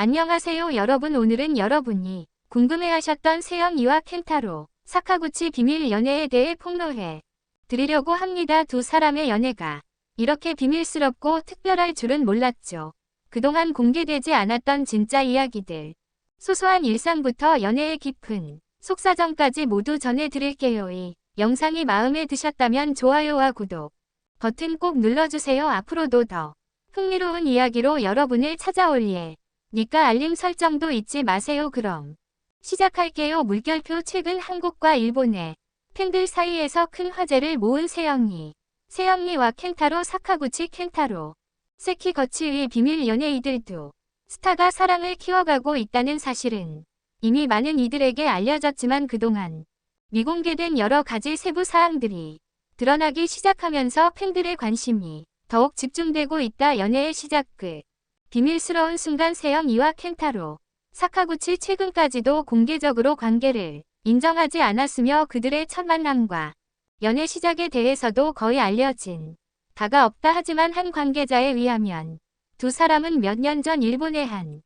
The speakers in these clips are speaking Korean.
안녕하세요 여러분. 오늘은 여러분이 궁금해하셨던 세영이와 켄타로 사카구치 비밀 연애에 대해 폭로해 드리려고 합니다. 두 사람의 연애가 이렇게 비밀스럽고 특별할 줄은 몰랐죠. 그동안 공개되지 않았던 진짜 이야기들, 소소한 일상부터 연애의 깊은 속사정까지 모두 전해드릴게요. 이 영상이 마음에 드셨다면 좋아요와 구독 버튼 꼭 눌러주세요. 앞으로도 더 흥미로운 이야기로 여러분을 찾아올 니까 알림 설정도 잊지 마세요. 그럼 시작할게요. 물결표. 최근 한국과 일본의 팬들 사이에서 큰 화제를 모은 세영이와 켄타로 사카구치. 켄타로 세키거치의 비밀 연애이들도 스타가 사랑을 키워가고 있다는 사실은 이미 많은 이들에게 알려졌지만 그동안 미공개된 여러 가지 세부 사항들이 드러나기 시작하면서 팬들의 관심이 더욱 집중되고 있다. 연애의 시작 비밀스러운 순간. 세영이와 켄타로 사카구치. 최근까지도 공개적으로 관계를 인정하지 않았으며 그들의 첫 만남과 연애 시작에 대해서도 거의 알려진 바가 없다. 하지만 한 관계자에 의하면 두 사람은 몇 년 전 일본의 한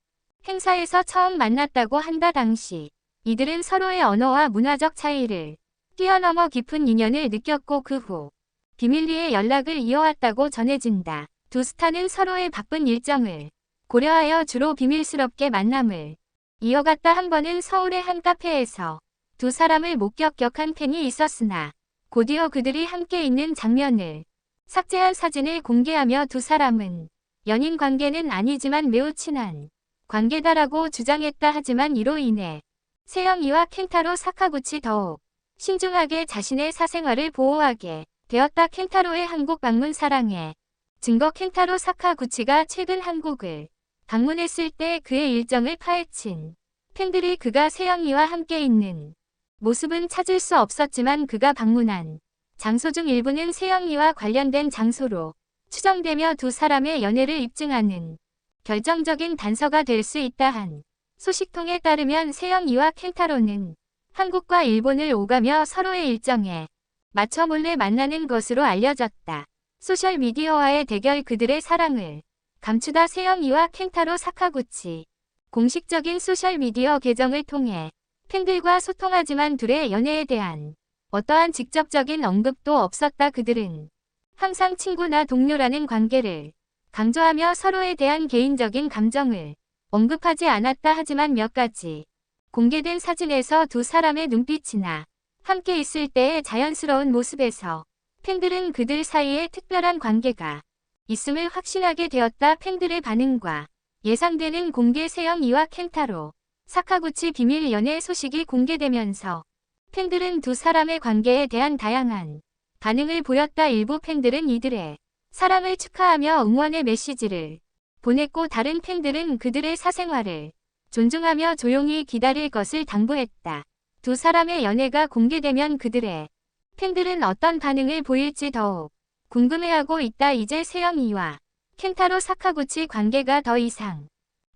행사에서 처음 만났다고 한다. 당시 이들은 서로의 언어와 문화적 차이를 뛰어넘어 깊은 인연을 느꼈고 그 후 비밀리에 연락을 이어왔다고 전해진다. 두 스타는 서로의 바쁜 일정을 고려하여 주로 비밀스럽게 만남을 이어갔다. 한 번은 서울의 한 카페에서 두 사람을 목격한 팬이 있었으나 곧이어 그들이 함께 있는 장면을 삭제한 사진을 공개하며 두 사람은 연인 관계는 아니지만 매우 친한 관계다라고 주장했다. 하지만 이로 인해 세영이와 켄타로 사카구치 더욱 신중하게 자신의 사생활을 보호하게 되었다. 켄타로의 한국 방문 사랑의 증거. 켄타로 사카구치가 최근 한국을 방문했을 때 그의 일정을 파헤친 팬들이 그가 세영이와 함께 있는 모습은 찾을 수 없었지만 그가 방문한 장소 중 일부는 세영이와 관련된 장소로 추정되며 두 사람의 연애를 입증하는 결정적인 단서가 될 수 있다. 한 소식통에 따르면 세영이와 켄타로는 한국과 일본을 오가며 서로의 일정에 맞춰 몰래 만나는 것으로 알려졌다. 소셜미디어와의 대결. 그들의 사랑을 감추다. 세영이와 켄타로 사카구치 공식적인 소셜미디어 계정을 통해 팬들과 소통하지만 둘의 연애에 대한 어떠한 직접적인 언급도 없었다. 그들은 항상 친구나 동료라는 관계를 강조하며 서로에 대한 개인적인 감정을 언급하지 않았다. 하지만 몇 가지 공개된 사진에서 두 사람의 눈빛이나 함께 있을 때의 자연스러운 모습에서 팬들은 그들 사이에 특별한 관계가 있음을 확신하게 되었다. 팬들의 반응과 예상되는 공개. 세영이와 켄타로 사카구치 비밀 연애 소식이 공개되면서 팬들은 두 사람의 관계에 대한 다양한 반응을 보였다. 일부 팬들은 이들의 사랑을 축하하며 응원의 메시지를 보냈고 다른 팬들은 그들의 사생활을 존중하며 조용히 기다릴 것을 당부했다. 두 사람의 연애가 공개되면 그들의 팬들은 어떤 반응을 보일지 더욱 궁금해하고 있다. 이제 세영이와 켄타로 사카구치 관계가 더 이상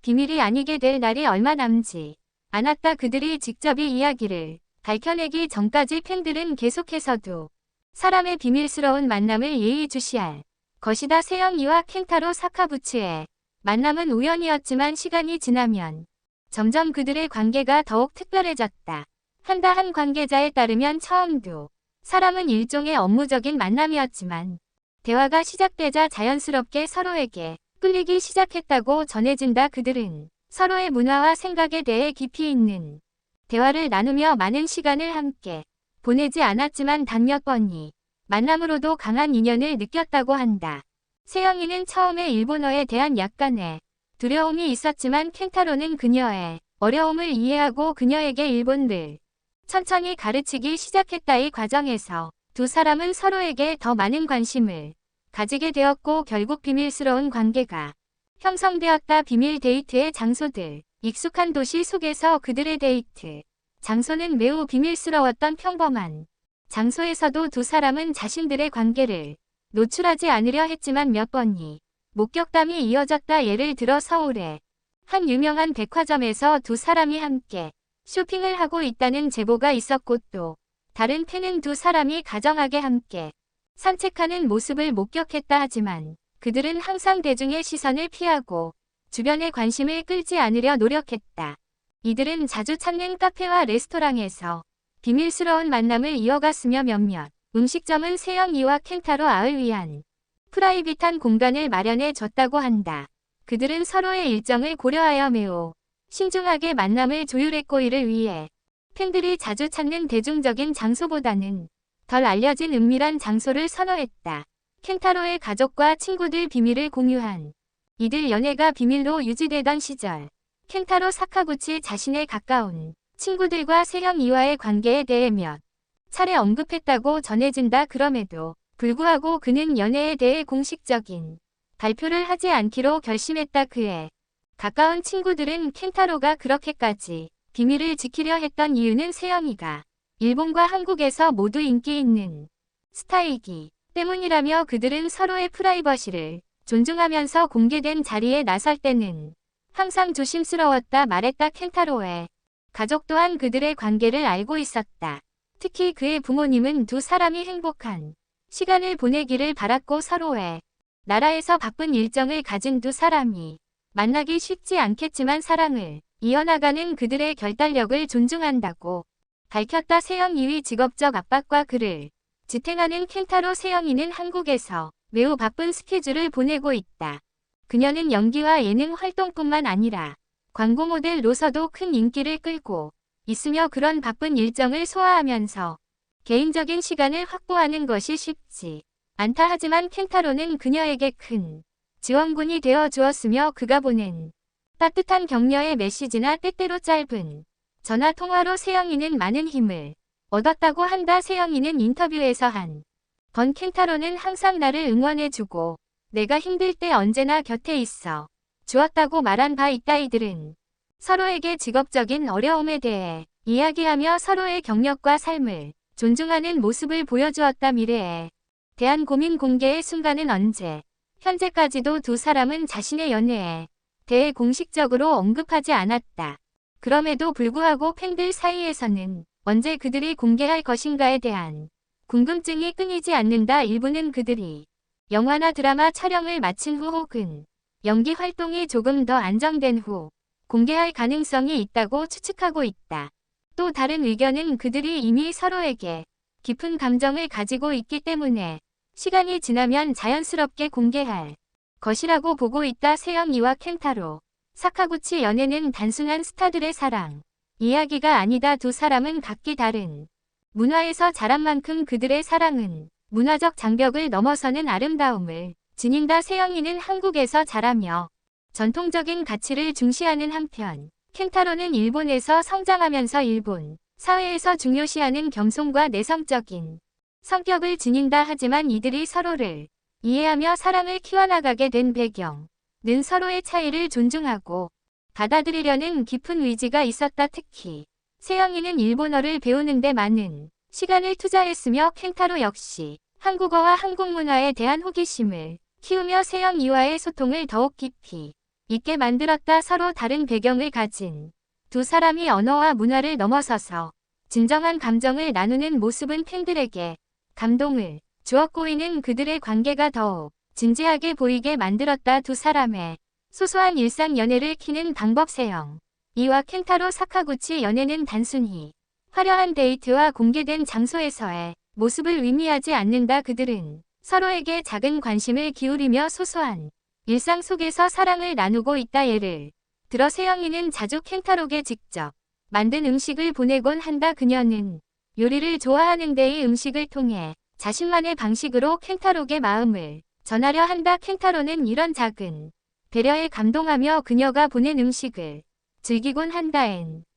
비밀이 아니게 될 날이 얼마 남지 않았다. 그들이 직접 이 이야기를 밝혀내기 전까지 팬들은 계속해서도 사람의 비밀스러운 만남을 예의주시할 것이다. 세영이와 켄타로 사카구치의 만남은 우연이었지만 시간이 지나면 점점 그들의 관계가 더욱 특별해졌다. 한 관계자에 따르면 처음 두 사람은 일종의 업무적인 만남이었지만 대화가 시작되자 자연스럽게 서로에게 끌리기 시작했다고 전해진다. 그들은 서로의 문화와 생각에 대해 깊이 있는 대화를 나누며 많은 시간을 함께 보내지 않았지만 단 몇 번이 만남으로도 강한 인연을 느꼈다고 한다. 세영이는 처음에 일본어에 대한 약간의 두려움이 있었지만 켄타로는 그녀의 어려움을 이해하고 그녀에게 일본를 천천히 가르치기 시작했다. 이 과정에서 두 사람은 서로에게 더 많은 관심을 가지게 되었고 결국 비밀스러운 관계가 형성되었다. 비밀 데이트의 장소들. 익숙한 도시 속에서 그들의 데이트 장소는 매우 비밀스러웠던 평범한 장소에서도 두 사람은 자신들의 관계를 노출하지 않으려 했지만 몇 번이 목격담이 이어졌다. 예를 들어 서울의 한 유명한 백화점에서 두 사람이 함께 쇼핑을 하고 있다는 제보가 있었고 또 다른 팬은 두 사람이 가정하게 함께 산책하는 모습을 목격했다. 하지만 그들은 항상 대중의 시선을 피하고 주변의 관심을 끌지 않으려 노력했다. 이들은 자주 찾는 카페와 레스토랑에서 비밀스러운 만남을 이어갔으며 몇몇 음식점은 세영이와 켄타로 아을 위한 프라이빗한 공간을 마련해 줬다고 한다. 그들은 서로의 일정을 고려하여 매우 신중하게 만남을 조율했고 이를 위해 팬들이 자주 찾는 대중적인 장소보다는 덜 알려진 은밀한 장소를 선호했다. 켄타로의 가족과 친구들 비밀을 공유한 이들 연애가 비밀로 유지되던 시절 켄타로 사카구치 자신의 가까운 친구들과 세영이와의 관계에 대해 몇 차례 언급했다고 전해진다. 그럼에도 불구하고 그는 연애에 대해 공식적인 발표를 하지 않기로 결심했다. 그의 가까운 친구들은 켄타로가 그렇게까지 비밀을 지키려 했던 이유는 세영이가 일본과 한국에서 모두 인기 있는 스타이기 때문이라며 그들은 서로의 프라이버시를 존중하면서 공개된 자리에 나설 때는 항상 조심스러웠다 말했다. 켄타로의 가족 또한 그들의 관계를 알고 있었다. 특히 그의 부모님은 두 사람이 행복한 시간을 보내기를 바랐고 서로의 나라에서 바쁜 일정을 가진 두 사람이 만나기 쉽지 않겠지만 사랑을 이어나가는 그들의 결단력을 존중한다고 밝혔다. 세영이의 직업적 압박과 그를 지탱하는 켄타로 세영이는 한국에서 매우 바쁜 스케줄을 보내고 있다. 그녀는 연기와 예능 활동뿐만 아니라 광고 모델로서도 큰 인기를 끌고 있으며 그런 바쁜 일정을 소화하면서 개인적인 시간을 확보하는 것이 쉽지 않다. 하지만 켄타로는 그녀에게 큰 지원군이 되어 주었으며 그가 보낸 따뜻한 격려의 메시지나 때때로 짧은 전화 통화로 세영이는 많은 힘을 얻었다고 한다. 세영이는 인터뷰에서 한 번 켄타로는 항상 나를 응원해주고 내가 힘들 때 언제나 곁에 있어 주었다고 말한 바 있다. 이들은 서로에게 직업적인 어려움에 대해 이야기하며 서로의 경력과 삶을 존중하는 모습을 보여주었다. 미래에 대한 고민 공개의 순간은 언제 현재까지도 두 사람은 자신의 연애에 대해 공식적으로 언급하지 않았다. 그럼에도 불구하고 팬들 사이에서는 언제 그들이 공개할 것인가에 대한 궁금증이 끊이지 않는다. 일부는 그들이 영화나 드라마 촬영을 마친 후 혹은 연기 활동이 조금 더 안정된 후 공개할 가능성이 있다고 추측하고 있다. 또 다른 의견은 그들이 이미 서로에게 깊은 감정을 가지고 있기 때문에 시간이 지나면 자연스럽게 공개할 것이라고 보고 있다. 세영이와 켄타로 사카구치 연애는 단순한 스타들의 사랑 이야기가 아니다. 두 사람은 각기 다른 문화에서 자란 만큼 그들의 사랑은 문화적 장벽을 넘어서는 아름다움을 지닌다. 세영이는 한국에서 자라며 전통적인 가치를 중시하는 한편 켄타로는 일본에서 성장하면서 일본 사회에서 중요시하는 겸손과 내성적인 성격을 지닌다. 하지만 이들이 서로를 이해하며 사랑을 키워나가게 된 배경은 서로의 차이를 존중하고 받아들이려는 깊은 의지가 있었다. 특히 세영이는 일본어를 배우는 데 많은 시간을 투자했으며 켄타로 역시 한국어와 한국 문화에 대한 호기심을 키우며 세영이와의 소통을 더욱 깊이 있게 만들었다. 서로 다른 배경을 가진 두 사람이 언어와 문화를 넘어서서 진정한 감정을 나누는 모습은 팬들에게 감동을 주었고 이는 그들의 관계가 더욱 진지하게 보이게 만들었다. 두 사람의 소소한 일상 연애를 키는 방법. 세영이와 켄타로 사카구치 연애는 단순히 화려한 데이트와 공개된 장소에서의 모습을 의미하지 않는다. 그들은 서로에게 작은 관심을 기울이며 소소한 일상 속에서 사랑을 나누고 있다. 예를 들어 세영이는 자주 켄타로에게 직접 만든 음식을 보내곤 한다. 그녀는 요리를 좋아하는데 이 음식을 통해 자신만의 방식으로 켄타로에게 마음을 전하려 한다. 켄타로는 이런 작은 배려에 감동하며 그녀가 보낸 음식을 즐기곤 한다.